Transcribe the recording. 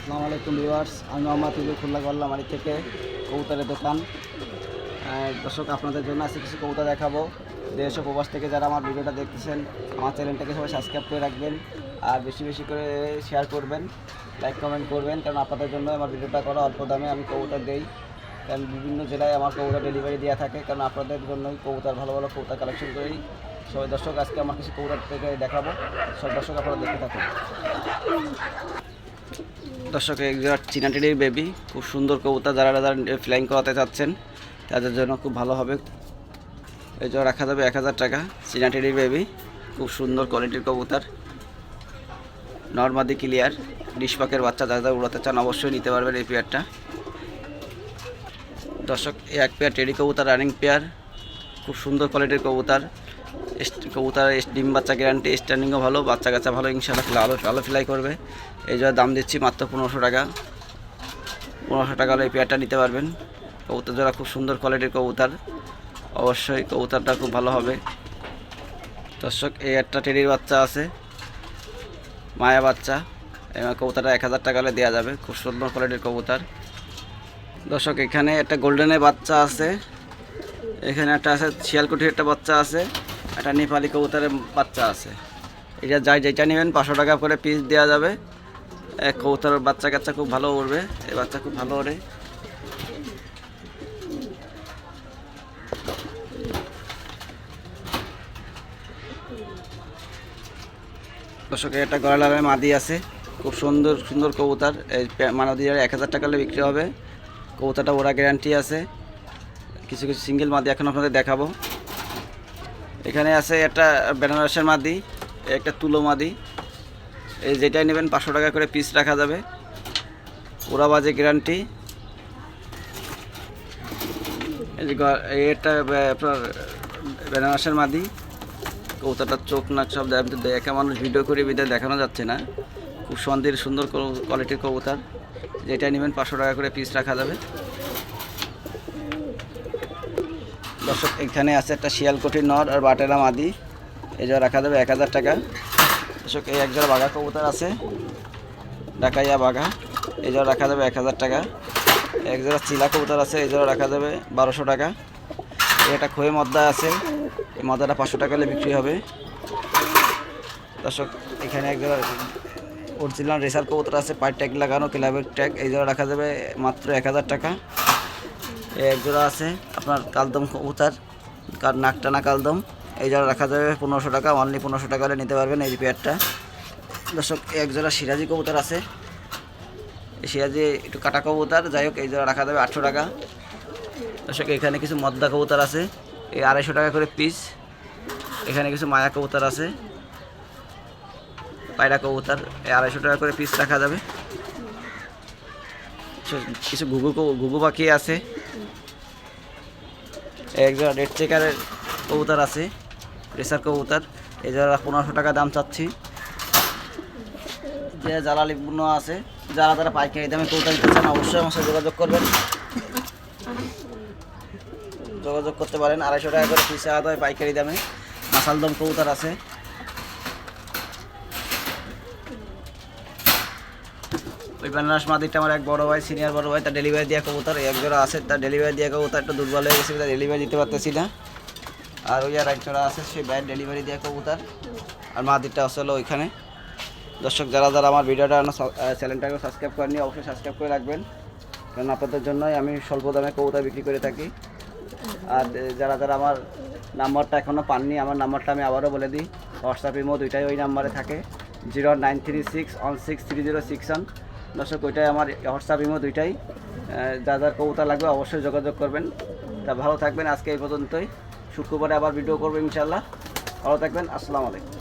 আসসালামু আলাইকুম ভিউয়ার্স, আমি মোহাম্মদ ইবুল খুল্লা করলাম বাড়ি থেকে কবুতরের দোকান। দর্শক, আপনাদের জন্য আজকে কিছু কবুতর দেখাবো। দেশ ও প্রবাস থেকে যারা আমার ভিডিওটা দেখতেছেন, আমার চ্যানেলটাকে সবাই সাবস্ক্রাইব করে রাখবেন আর বেশি বেশি করে শেয়ার করবেন, লাইক কমেন্ট করবেন, কারণ আপনাদের জন্য আমার ভিডিওটা করা। অল্প দামে আমি কবুতর দেই, কারণ বিভিন্ন জেলায় আমার কবুতর ডেলিভারি দেওয়া থাকে, কারণ আপনাদের জন্যই কবুতর ভালো ভালো কবুতর কালেকশন করি। সবাই দর্শক, আজকে আমার কিছু কবুতর থেকে দেখাবো। সব দর্শক আপনারা দেখতে থাকুন। দর্শক, একজোড়া চীনাটির বেবি, খুব সুন্দর কবুতর। যারা ফ্লাইং করাতে চাচ্ছেন তাদের জন্য খুব ভালো হবে। এই জোড়া রাখা যাবে 1000 টাকা। চীনাটির বেবি, খুব সুন্দর কোয়ালিটির কবুতর, নর্মাদি ক্লিয়ার, ডিশপাকের বাচ্চা। যারা উড়াতে চান অবশ্যই নিতে পারবেন এই পেয়ারটা। দর্শক, এই এক পেয়ার টেডি কবুতর, রানিং পেয়ার, খুব সুন্দর কোয়ালিটির কবুতর। কবুতর ডিম বাচ্চা গ্যারান্টি, স্ট্যান্ডিংও ভালো, বাচ্চা কাচ্চা ভালো, ইনশাআল্লাহ আলো ফ্লাই করবে। এই জন্য দাম দিচ্ছি মাত্র 1500 টাকা। 1500 টাকা হলে এই পেয়ারটা নিতে পারবেন। কবুতর জোড়া খুব সুন্দর কোয়ালিটির কবুতর, অবশ্যই কবুতরটা খুব ভালো হবে। দর্শক, এই একটা টেডির বাচ্চা আছে, মায়া বাচ্চা। কবুতরটা 1000 টাকা হলে দেওয়া যাবে, খুব সুন্দর কোয়ালিটির কবুতর। দর্শক, এখানে একটা গোল্ডেনের বাচ্চা আছে, এখানে একটা আছে শিয়ালকুঠির একটা বাচ্চা আছে, একটা নেপালি কবুতরের বাচ্চা আছে। এটা যেটা নেবেন 500 টাকা করে পিস দেওয়া যাবে। কবুতরের বাচ্চা কাচ্চা খুব ভালো উড়বে, এই বাচ্চা খুব ভালো ওড়ে। দর্শকের একটা গলালামের মাদি আছে, খুব সুন্দর সুন্দর কবুতর। এই মাদি 1000 টাকা হলে বিক্রি হবে। কবুতরটা ওরা গ্যারান্টি আছে। কিছু কিছু সিঙ্গেল মাদি এখন আপনাদের দেখাবো। এখানে আছে একটা বেনারসের মাদি, একটা তুলো মাদি। এই যেটাই নেবেন 500 টাকা করে পিস রাখা যাবে, ওরা বাজে গ্যারান্টি। এটা আপনার বেনারসের মাদি। কবুতরটার চোখ নাক সব দেখা মানুষ ভিডিও করে বিদায় দেখানো যাচ্ছে না। খুব সুন্দর কোয়ালিটির কবুতর। যেটা নেবেন 500 টাকা করে পিস রাখা যাবে। দর্শক, এখানে আছে একটা শিয়ালকুঠির নর আর বাটেরা মাদি, এই জোড়া রাখা যাবে 1000 টাকা। দর্শক, এই এক জোড়া বাঘা কবুতর আছে, ঢাকাইয়া বাঘা, এই জোড়া রাখা যাবে 1000 টাকা। এক জোড়া চিলা কবুতর আছে, এই জোড়া রাখা যাবে 1200 টাকা। একটা খোয়ে মদ্দা আছে, এই মদ্দাটা 500 টাকা হলে বিক্রি হবে। দর্শক, এখানে এক জোড়া অরিজিনাল রেসার কবুতর আছে, পায়ের ট্যাগ লাগানো, ক্লাবের ট্যাগ, এই জোড়া রাখা যাবে মাত্র 1000 টাকা। এক জোড়া আছে আপনার কালদম কবুতর, নাক টানা কালদম, এই জোড়া রাখা যাবে 1500 টাকা। অনলি 1500 টাকা হলে নিতে পারবেন এই পেয়ারটা। দর্শক, এক জোড়া সিরাজি কবুতর আছে, এই সিরাজি একটু কাটা কবুতর, যাই হোক, এই জোড়া রাখা যাবে 800 টাকা। দর্শক, এখানে কিছু মদ্দা কবুতর আছে, এই 250 টাকা করে পিস। এখানে কিছু মায়া কবুতর আছে, পায়রা কবুতর, এই 250 টাকা করে পিস রাখা যাবে। কিছু ঘুঘু পাখি আছে, এক জোড়া রেড চেকারের কবুতর আছে, রেসার কবুতর, এই জোড়া 1500 টাকা দাম চাচ্ছি। যে জ্বালালি পূর্ণ আছে, যারা পাইকারি দামে কবুতর নিতে চান অবশ্যই আমার সাথে যোগাযোগ করবেন, যোগাযোগ করতে পারেন। 250 টাকা করে পিস আলাদা হয় পাইকারি দামে। মাসালদম কবুতর আছে। ওই বেনারস মাদিটা আমার এক বড় ভাই, সিনিয়র বড় ভাই, তার ডেলিভারি দেওয়া কবুতর। এক জোড়া আছে, তার ডেলিভারি দেওয়া কবুতর একটু দুর্বল হয়ে গেছে, তার ডেলিভারি দিতে পারতেছি না। আর ওই আর এক জোড়া আছে, সেই বাইরের ডেলিভারি দেওয়া কবুতর, আর মাদিটা আসলে ওইখানে। দর্শক, যারা আমার ভিডিওটা চ্যানেলটাকে সাবস্ক্রাইব করেনি অবশ্যই সাবস্ক্রাইব করে রাখবেন, কারণ আপনাদের জন্যই আমি স্বল্প দামে কবুতর বিক্রি করে থাকি। আর যারা আমার নাম্বারটা এখনও পাননি, আমার নাম্বারটা আমি আবারও বলে দিই। হোয়াটসঅ্যাপ ইমো দুইটাই ওই নাম্বারে থাকে, 0936163061। দর্শক, ওইটাই আমার হোয়াটসঅ্যাপ ইমো দুইটাই। যার কবুতর লাগবে অবশ্যই যোগাযোগ করবেন। তা ভালো থাকবেন, আজকে এই পর্যন্তই। শুক্রবারে আবার ভিডিও করবো ইনশাআল্লাহ। ভালো থাকবেন, আসসালামু আলাইকুম।